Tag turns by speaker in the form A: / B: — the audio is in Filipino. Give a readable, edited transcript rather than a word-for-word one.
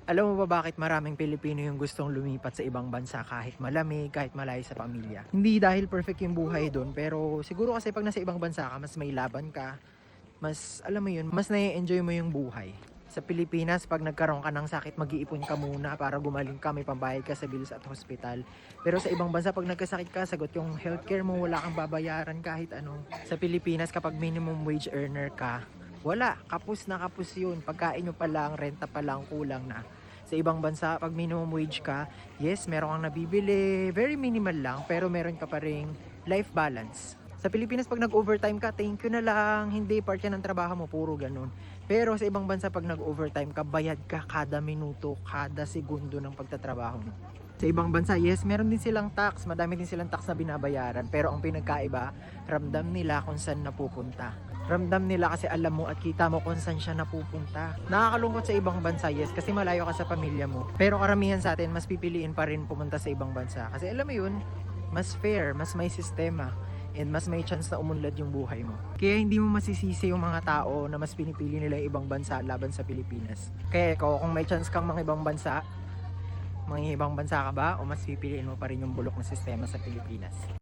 A: Alam mo ba bakit maraming Pilipino yung gustong lumipat sa ibang bansa kahit malamig, kahit malayo sa pamilya? Hindi dahil perfect yung buhay doon, pero siguro kasi pag nasa ibang bansa ka, mas may laban ka, mas alam mo yun, mas nai-enjoy mo yung buhay. Sa Pilipinas, pag nagkaroon ka ng sakit, mag-iipon ka muna para gumaling ka, may pambayad ka sa bills at hospital. Pero sa ibang bansa, pag nagkasakit ka, sagot yung healthcare mo, wala kang babayaran kahit ano. Sa Pilipinas, kapag minimum wage earner ka, wala, kapus yun. Pagkain nyo pa lang, renta pa lang, kulang na. Sa ibang bansa, pag minimum wage ka, yes, meron kang nabibili, very minimal lang, pero meron ka pa ring life balance. Sa Pilipinas, pag nag-overtime ka, thank you na lang, hindi part yan ng trabaho mo, puro ganun. Pero sa ibang bansa, pag nag-overtime ka, bayad ka kada minuto, kada segundo ng pagtatrabaho mo. Sa ibang bansa, yes, meron din silang tax, madami din silang tax na binabayaran, pero ang pinagkaiba, ramdam nila kung saan napupunta. Ramdam nila kasi alam mo at kita mo kung saan siya napupunta. Nakakalungkot sa ibang bansa, yes, kasi malayo ka sa pamilya mo. Pero karamihan sa atin, mas pipiliin pa rin pumunta sa ibang bansa. Kasi alam mo yun, mas fair, mas may sistema, and mas may chance na umunlad yung buhay mo. Kaya hindi mo masisisi yung mga tao na mas pinipili nila yung ibang bansa laban sa Pilipinas. Kaya ikaw, kung may chance kang mga ibang bansa ka ba o mas pipiliin mo pa rin yung bulok na sistema sa Pilipinas?